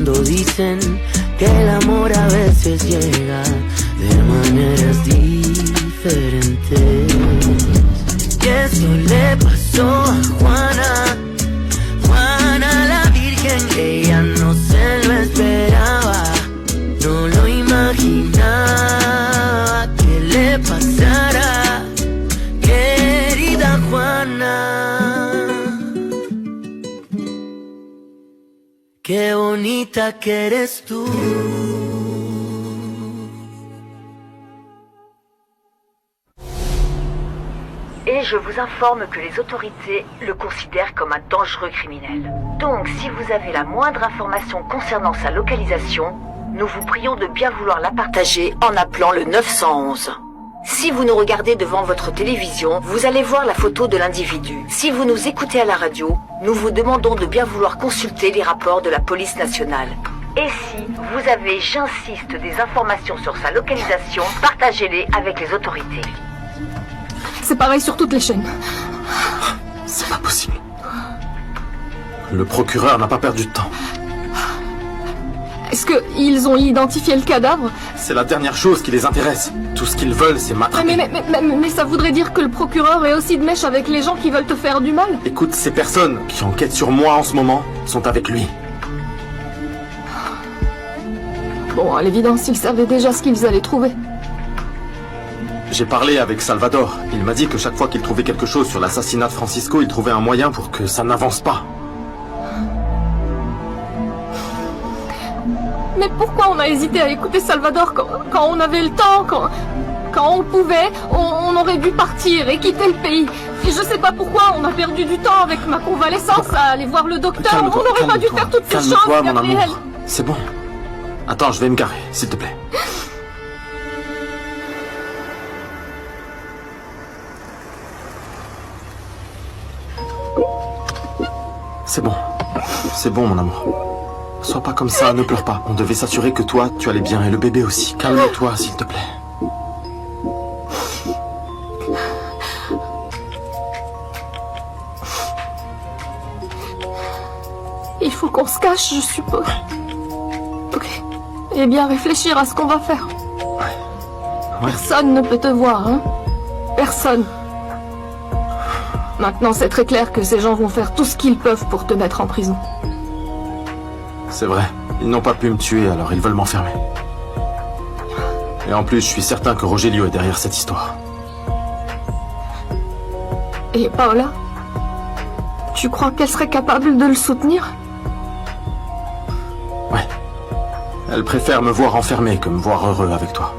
Dicen que el amor a veces llega de maneras diferentes. Y eso le pasó a Juana, Juana la Virgen. Ella no se lo esperaba, no lo imaginaba que le pasara, querida Juana. Qué bonita que eres tú. Et je vous informe que les autorités le considèrent comme un dangereux criminel. Donc, si vous avez la moindre information concernant sa localisation, nous vous prions de bien vouloir la partager en appelant le 911. Si vous nous regardez devant votre télévision, vous allez voir la photo de l'individu. Si vous nous écoutez à la radio, nous vous demandons de bien vouloir consulter les rapports de la police nationale. Et si vous avez, j'insiste, des informations sur sa localisation, partagez-les avec les autorités. C'est pareil sur toutes les chaînes. C'est pas possible. Le procureur n'a pas perdu de temps. Est-ce qu'ils ont identifié le cadavre? C'est la dernière chose qui les intéresse. Tout ce qu'ils veulent, c'est m'attraper. Mais ça voudrait dire que le procureur est aussi de mèche avec les gens qui veulent te faire du mal? Écoute, ces personnes qui enquêtent sur moi en ce moment sont avec lui. Bon, à l'évidence, ils savaient déjà ce qu'ils allaient trouver. J'ai parlé avec Salvador. Il m'a dit que chaque fois qu'il trouvait quelque chose sur l'assassinat de Francisco, il trouvait un moyen pour que ça n'avance pas. Mais pourquoi on a hésité à écouter Salvador quand on avait le temps, quand on pouvait, on aurait dû partir et quitter le pays. Et je sais pas pourquoi on a perdu du temps avec ma convalescence à aller voir le docteur. On n'aurait pas dû faire toutes ces choses, Calme-toi, mon Gabriel. amour. C'est bon. Attends, je vais me garer, s'il te plaît. C'est bon. C'est bon, mon amour. Sois pas comme ça, ne pleure pas. On devait s'assurer que toi, tu allais bien et le bébé aussi. Calme-toi, s'il te plaît. Il faut qu'on se cache, je suppose. Ok. Et bien réfléchir à ce qu'on va faire. Ouais. Personne ne peut te voir, hein? Personne. Maintenant, c'est très clair que ces gens vont faire tout ce qu'ils peuvent pour te mettre en prison. C'est vrai. Ils n'ont pas pu me tuer, alors ils veulent m'enfermer. Et en plus, je suis certain que Rogelio est derrière cette histoire. Et Paola? Tu crois qu'elle serait capable de le soutenir? Ouais. Elle préfère me voir enfermé que me voir heureux avec toi.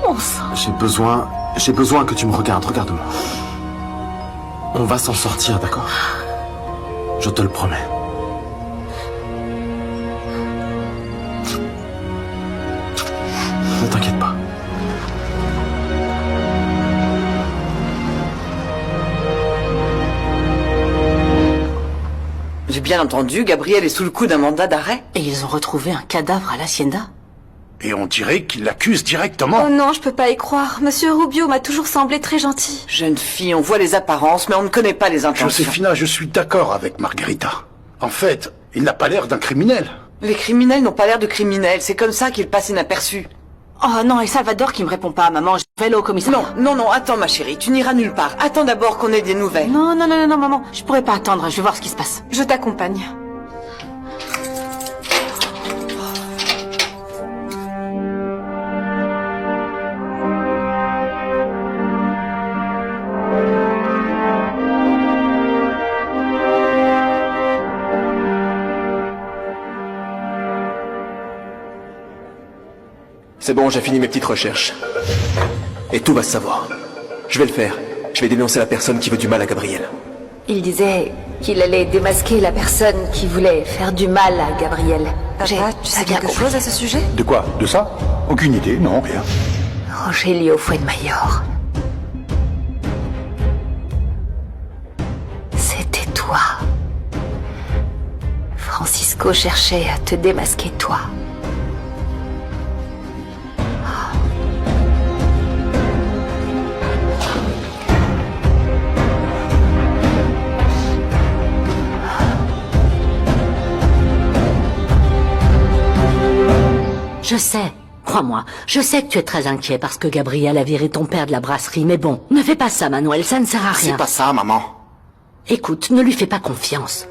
Bon sang. J'ai besoin que tu me regardes. Regarde-moi. On va s'en sortir, d'accord? Je te le promets. Ne t'inquiète pas. J'ai bien entendu, Gabriel est sous le coup d'un mandat d'arrêt. Et ils ont retrouvé un cadavre à l'hacienda. Et on dirait qu'il l'accuse directement. Oh non, je peux pas y croire. Monsieur Rubio m'a toujours semblé très gentil. Jeune fille, on voit les apparences, mais on ne connaît pas les intentions. Josefina, je suis d'accord avec Margarita. En fait, il n'a pas l'air d'un criminel. Les criminels n'ont pas l'air de criminels, c'est comme ça qu'ils passent inaperçus. Oh non, et Salvador qui me répond pas, maman, je vais aller au commissariat. Non, attends ma chérie, tu n'iras nulle part. Attends d'abord qu'on ait des nouvelles. Non, maman, je pourrais pas attendre, je vais voir ce qui se passe. Je t'accompagne. C'est bon, j'ai fini mes petites recherches. Et tout va se savoir. Je vais le faire. Je vais dénoncer la personne qui veut du mal à Gabriel. Il disait qu'il allait démasquer la personne qui voulait faire du mal à Gabriel. Papa, tu sais quelque chose à ce sujet? De quoi? De ça? Aucune idée, non, rien. Rogelio Fuenmayor. C'était toi. Francisco cherchait à te démasquer toi. Je sais. Crois-moi, je sais que tu es très inquiet parce que Gabriel a viré ton père de la brasserie, mais bon, ne fais pas ça, Manuel, ça ne sert à rien. C'est pas ça, maman. Écoute, ne lui fais pas confiance.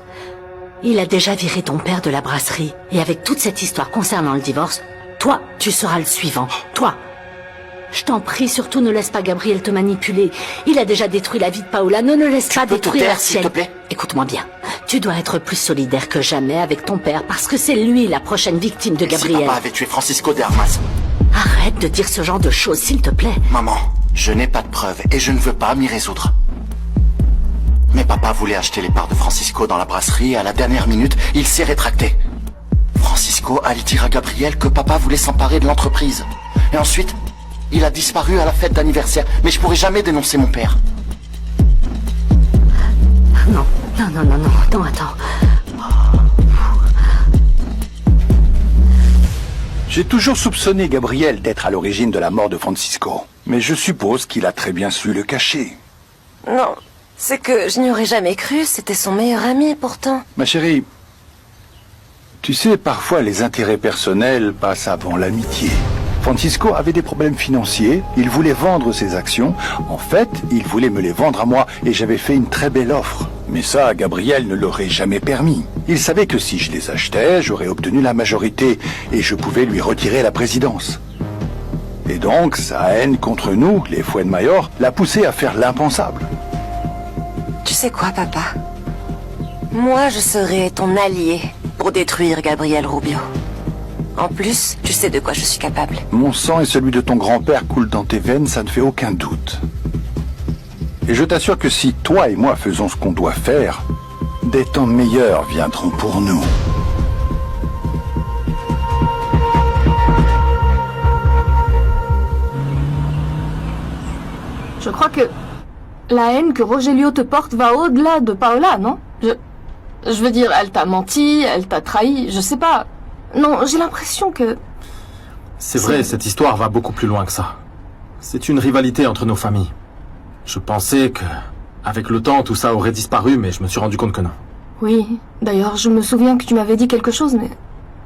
Il a déjà viré ton père de la brasserie, et avec toute cette histoire concernant le divorce, toi, tu seras le suivant. Toi. Je t'en prie, surtout ne laisse pas Gabriel te manipuler. Il a déjà détruit la vie de Paola, ne laisse pas détruire la sienne. S'il te plaît. Écoute-moi bien. Tu dois être plus solidaire que jamais avec ton père, parce que c'est lui la prochaine victime de Gabriel. Si papa avait tué Francisco de Armas. Arrête de dire ce genre de choses, s'il te plaît. Maman, je n'ai pas de preuves et je ne veux pas m'y résoudre. Mais papa voulait acheter les parts de Francisco dans la brasserie et à la dernière minute, il s'est rétracté. Francisco allait dire à Gabriel que papa voulait s'emparer de l'entreprise. Et ensuite, il a disparu à la fête d'anniversaire. Mais je pourrais jamais dénoncer mon père. Non, attends. J'ai toujours soupçonné Gabriel d'être à l'origine de la mort de Francisco. Mais je suppose qu'il a très bien su le cacher. Non, c'est que je n'y aurais jamais cru, c'était son meilleur ami pourtant. Ma chérie, tu sais, parfois les intérêts personnels passent avant l'amitié. Francisco avait des problèmes financiers, il voulait vendre ses actions. En fait, il voulait me les vendre à moi et j'avais fait une très belle offre. Mais ça, Gabriel ne l'aurait jamais permis. Il savait que si je les achetais, j'aurais obtenu la majorité et je pouvais lui retirer la présidence. Et donc, sa haine contre nous, les Fuenmayor, l'a poussé à faire l'impensable. Tu sais quoi, papa? Moi, je serai ton allié pour détruire Gabriel Rubio. En plus, tu sais de quoi je suis capable. Mon sang et celui de ton grand-père coulent dans tes veines, ça ne fait aucun doute. Et je t'assure que si toi et moi faisons ce qu'on doit faire, des temps meilleurs viendront pour nous. Je crois que la haine que Rogelio te porte va au-delà de Paola, non? Je veux dire, elle t'a menti, elle t'a trahi, je sais pas. Non, j'ai l'impression que... C'est vrai, cette histoire va beaucoup plus loin que ça. C'est une rivalité entre nos familles. Je pensais que, avec le temps, tout ça aurait disparu, mais je me suis rendu compte que non. Oui, d'ailleurs, je me souviens que tu m'avais dit quelque chose, mais...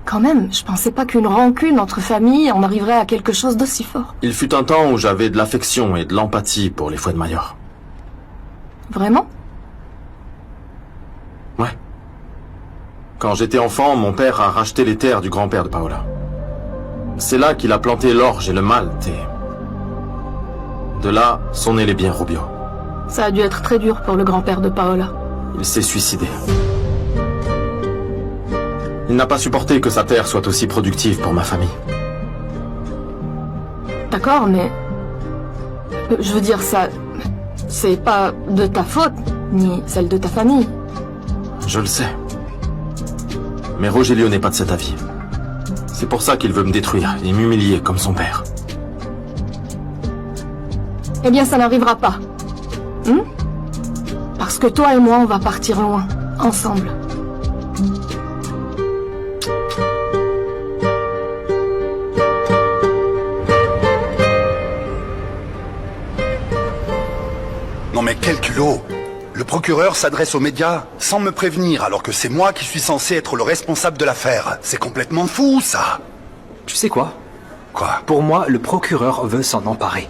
Quand même, je pensais pas qu'une rancune entre familles en arriverait à quelque chose d'aussi fort. Il fut un temps où j'avais de l'affection et de l'empathie pour les Fuenmayor. Vraiment? Ouais. Quand j'étais enfant, mon père a racheté les terres du grand-père de Paola. C'est là qu'il a planté l'orge et le malt et... De là sont nés les biens Rubio. Ça a dû être très dur pour le grand-père de Paola. Il s'est suicidé. Il n'a pas supporté que sa terre soit aussi productive pour ma famille. D'accord, mais... Je veux dire, ça... C'est pas de ta faute, ni celle de ta famille. Je le sais. Mais Rogelio n'est pas de cet avis. C'est pour ça qu'il veut me détruire et m'humilier comme son père. Eh bien, ça n'arrivera pas. Parce que toi et moi, on va partir loin, ensemble. Non mais quel culot! Le procureur s'adresse aux médias sans me prévenir alors que c'est moi qui suis censé être le responsable de l'affaire. C'est complètement fou, ça! Tu sais quoi? Quoi? Pour moi, le procureur veut s'en emparer.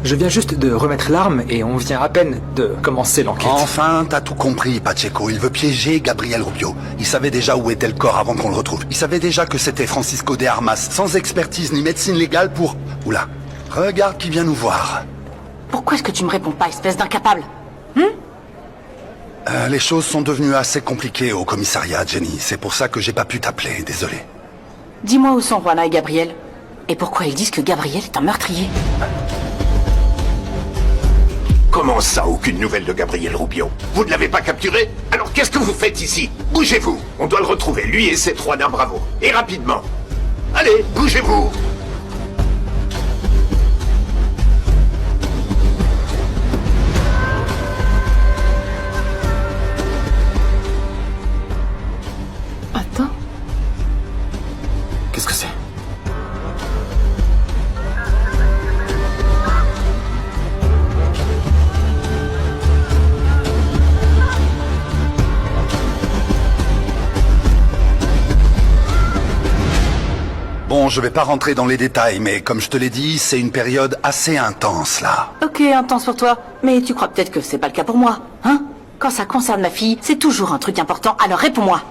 Je viens juste de remettre l'arme et on vient à peine de commencer l'enquête. Enfin, t'as tout compris, Pacheco. Il veut piéger Gabriel Rubio. Il savait déjà où était le corps avant qu'on le retrouve. Il savait déjà que c'était Francisco de Armas, sans expertise ni médecine légale pour... Oula, regarde qui vient nous voir. Pourquoi est-ce que tu me réponds pas, espèce d'incapable? Les choses sont devenues assez compliquées au commissariat, Jenny. C'est pour ça que j'ai pas pu t'appeler, désolé. Dis-moi où sont Juana et Gabriel. Et pourquoi ils disent que Gabriel est un meurtrier? Comment ça, aucune nouvelle de Gabriel Rubio? Vous ne l'avez pas capturé? Alors qu'est-ce que vous faites ici? Bougez-vous. On doit le retrouver, lui et ses 3 nains bravos. Et rapidement. Allez, bougez-vous. Attends. Qu'est-ce que c'est? Bon, je vais pas rentrer dans les détails, mais comme je te l'ai dit, c'est une période assez intense, là. Ok, intense pour toi, mais tu crois peut-être que c'est pas le cas pour moi, hein? Quand ça concerne ma fille, c'est toujours un truc important, alors réponds-moi.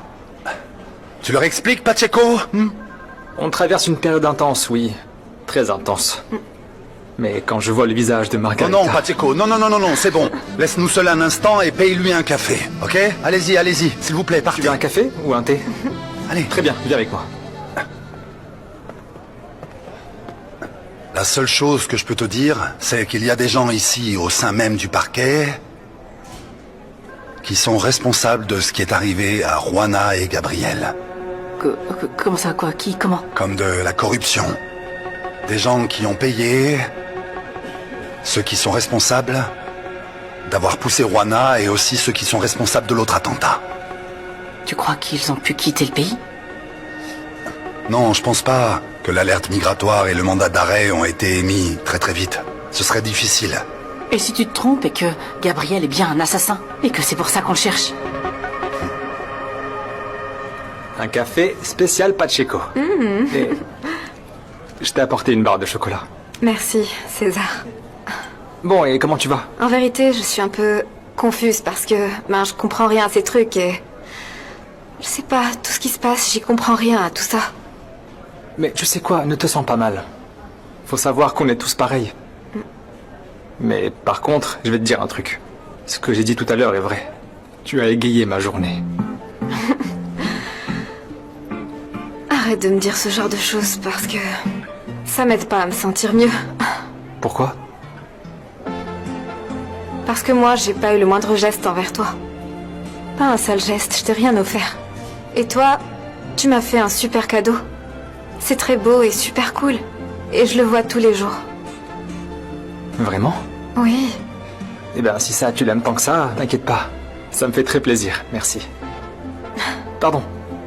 Tu leur expliques, Pacheco? On traverse une période intense, oui. Très intense. Mais quand je vois le visage de Margarita... Oh non, Pacheco, non, c'est bon. Laisse-nous seul un instant et paye-lui un café, ok? Allez-y, s'il vous plaît, partez. Tu veux un café ou un thé? Allez. Très bien, viens avec moi. La seule chose que je peux te dire, c'est qu'il y a des gens ici, au sein même du parquet, qui sont responsables de ce qui est arrivé à Juana et Gabriel. Comment ça, quoi? Qui? Comment? Comme de la corruption. Des gens qui ont payé, ceux qui sont responsables d'avoir poussé Juana et aussi ceux qui sont responsables de l'autre attentat. Tu crois qu'ils ont pu quitter le pays? Non, je pense pas que l'alerte migratoire et le mandat d'arrêt ont été émis très vite. Ce serait difficile. Et si tu te trompes et que Gabriel est bien un assassin et que c'est pour ça qu'on le cherche? Un café spécial Pacheco. Et je t'ai apporté une barre de chocolat. Merci, César. Bon, et comment tu vas? En vérité, je suis un peu confuse parce que je comprends rien à ces trucs et... Je sais pas, tout ce qui se passe, j'y comprends rien à tout ça. Mais tu sais quoi, ne te sens pas mal. Faut savoir qu'on est tous pareils. Mais par contre, je vais te dire un truc. Ce que j'ai dit tout à l'heure est vrai. Tu as égayé ma journée. Arrête de me dire ce genre de choses parce que... ça m'aide pas à me sentir mieux. Pourquoi? Parce que moi, j'ai pas eu le moindre geste envers toi. Pas un seul geste, je t'ai rien offert. Et toi, tu m'as fait un super cadeau. C'est très beau et super cool. Et je le vois tous les jours. Vraiment? Oui. Eh ben, si ça, tu l'aimes tant que ça, t'inquiète pas. Ça me fait très plaisir, merci. Pardon,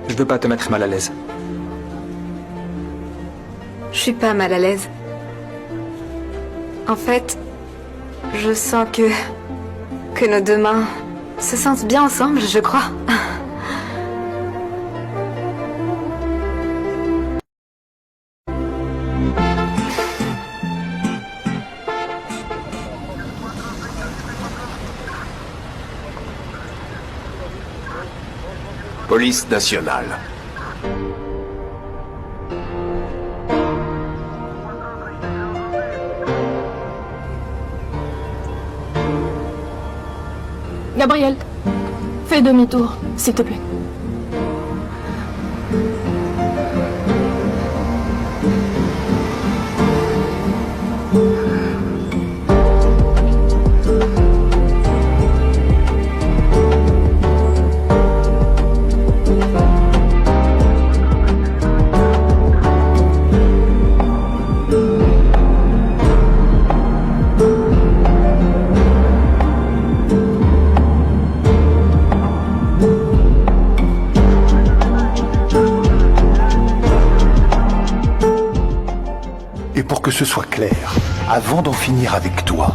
je veux pas te mettre mal à l'aise. Je suis pas mal à l'aise. En fait, je sens que nos deux mains se sentent bien ensemble, je crois. Police nationale. Gabriel, fais demi-tour, s'il te plaît. Que ce soit clair, avant d'en finir avec toi,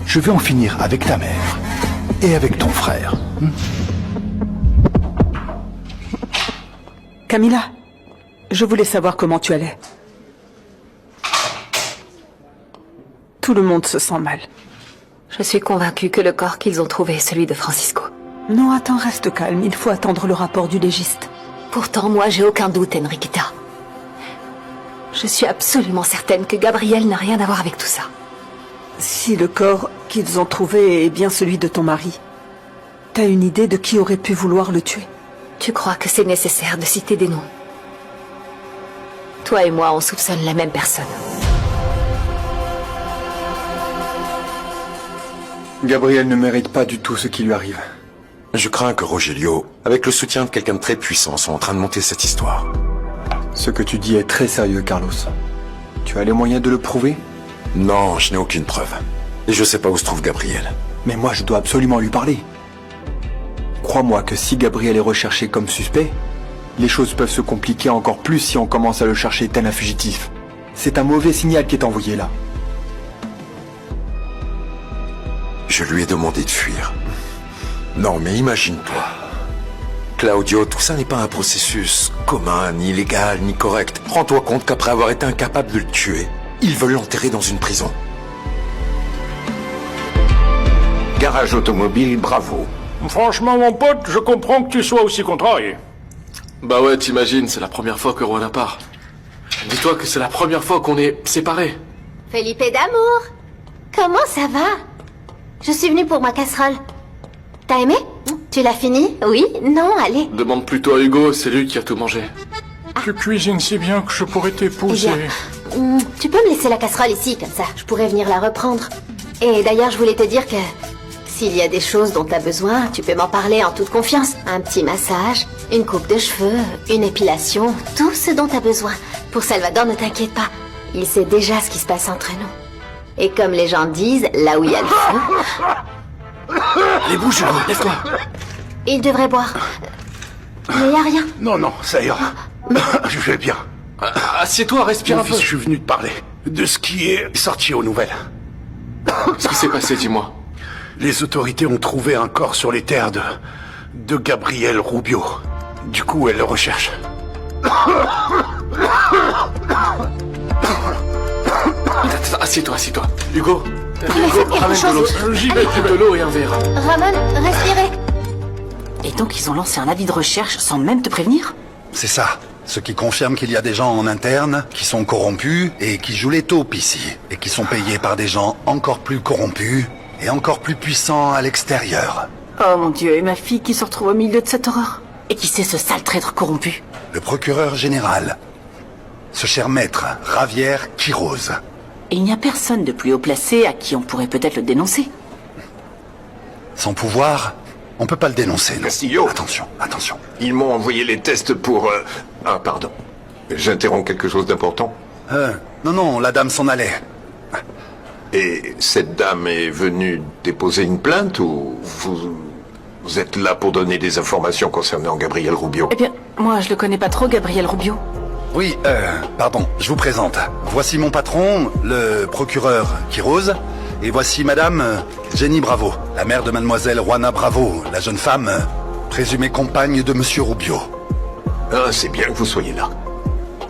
je vais en finir avec ta mère et avec ton frère. Camilla, je voulais savoir comment tu allais. Tout le monde se sent mal. Je suis convaincue que le corps qu'ils ont trouvé est celui de Francisco. Non, attends, reste calme. Il faut attendre le rapport du légiste. Pourtant, moi, j'ai aucun doute, Enriqueta. Je suis absolument certaine que Gabriel n'a rien à voir avec tout ça. Si le corps qu'ils ont trouvé est bien celui de ton mari, t'as une idée de qui aurait pu vouloir le tuer? Tu crois que c'est nécessaire de citer des noms? Toi et moi, on soupçonne la même personne. Gabriel ne mérite pas du tout ce qui lui arrive. Je crains que Rogelio, avec le soutien de quelqu'un de très puissant, soit en train de monter cette histoire. Ce que tu dis est très sérieux, Carlos. Tu as les moyens de le prouver? Non, je n'ai aucune preuve. Et je sais pas où se trouve Gabriel. Mais moi, je dois absolument lui parler. Crois-moi que si Gabriel est recherché comme suspect, les choses peuvent se compliquer encore plus si on commence à le chercher tel un fugitif. C'est un mauvais signal qui est envoyé là. Je lui ai demandé de fuir. Non, mais imagine-toi. Claudio, tout ça n'est pas un processus commun, ni légal, ni correct. Rends-toi compte qu'après avoir été incapable de le tuer, ils veulent l'enterrer dans une prison. Garage automobile, bravo. Franchement, mon pote, je comprends que tu sois aussi contrarié. Bah ouais, t'imagines, c'est la première fois que Juana part. Dis-toi que c'est la première fois qu'on est séparés. Felipe d'amour, comment ça va? Je suis venue pour ma casserole. T'as aimé? Tu l'as fini? Oui? Non? Allez. Demande plutôt à Hugo, c'est lui qui a tout mangé. Tu cuisines si bien que je pourrais t'épouser. Eh bien, tu peux me laisser la casserole ici, comme ça, je pourrais venir la reprendre. Et d'ailleurs, je voulais te dire que s'il y a des choses dont t'as besoin, tu peux m'en parler en toute confiance. Un petit massage, une coupe de cheveux, une épilation, tout ce dont t'as besoin. Pour Salvador, ne t'inquiète pas, il sait déjà ce qui se passe entre nous. Et comme les gens disent, là où il y a le feu... Allez, bouge, Hugo, lève-toi. Il devrait boire. Mais y a rien. Non, non, ça ira. Je vais bien. Assieds-toi, respire Mon un fils, peu. je suis venu te parler de ce qui est sorti aux nouvelles. Ce qui s'est passé, dis-moi. Les autorités ont trouvé un corps sur les terres de Gabriel Rubio. Du coup, elles le recherchent. Assieds-toi, assieds-toi. Hugo, Hugo, ramène de l'eau. J'y vais, de l'eau et un verre. Ramon, respirez. Et donc ils ont lancé un avis de recherche sans même te prévenir? C'est ça. Ce qui confirme qu'il y a des gens en interne qui sont corrompus et qui jouent les taupes ici. Et qui sont payés par des gens encore plus corrompus et encore plus puissants à l'extérieur. Oh mon Dieu, et ma fille qui se retrouve au milieu de cette horreur. Et qui c'est ce sale traître corrompu? Le procureur général. Ce cher maître, Javier Quiroz. Et il n'y a personne de plus haut placé à qui on pourrait peut-être le dénoncer. Sans pouvoir, on peut pas le dénoncer, non. Castillo. Attention, attention. Ils m'ont envoyé les tests pour... Ah, pardon. J'interromps quelque chose d'important. Non, la dame s'en allait. Et cette dame est venue déposer une plainte ou vous êtes là pour donner des informations concernant Gabriel Rubio? Eh bien, moi je le connais pas trop, Gabriel Rubio. Oui, pardon, je vous présente. Voici mon patron, le procureur Quiroz, et voici madame Jenny Bravo, la mère de mademoiselle Juana Bravo, la jeune femme présumée compagne de monsieur Rubio. Ah, c'est bien que vous soyez là.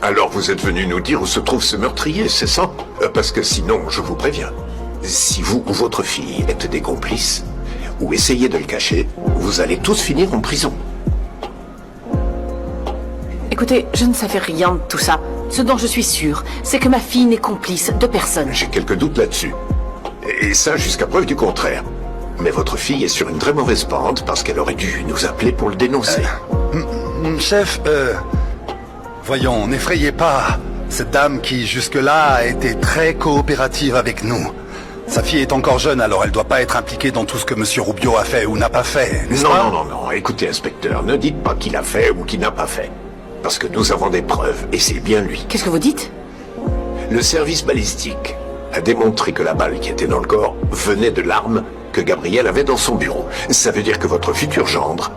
Alors vous êtes venu nous dire où se trouve ce meurtrier, c'est ça? Parce que sinon, je vous préviens, si vous ou votre fille êtes des complices, ou essayez de le cacher, vous allez tous finir en prison. Écoutez, je ne savais rien de tout ça. Ce dont je suis sûre, c'est que ma fille n'est complice de personne. J'ai quelques doutes là-dessus. Et ça jusqu'à preuve du contraire. Mais votre fille est sur une très mauvaise pente parce qu'elle aurait dû nous appeler pour le dénoncer. Chef, voyons, n'effrayez pas cette dame qui jusque-là a été très coopérative avec nous. Sa fille est encore jeune, alors elle doit pas être impliquée dans tout ce que monsieur Rubio a fait ou n'a pas fait, n'est-ce pas? Non. Écoutez, inspecteur, ne dites pas qu'il a fait ou qu'il n'a pas fait. Parce que nous avons des preuves, et c'est bien lui. Qu'est-ce que vous dites? Le service balistique a démontré que la balle qui était dans le corps venait de l'arme que Gabriel avait dans son bureau. Ça veut dire que votre futur gendre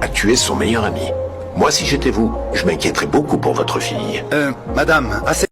a tué son meilleur ami. Moi, si j'étais vous, je m'inquiéterais beaucoup pour votre fille. Madame, assez...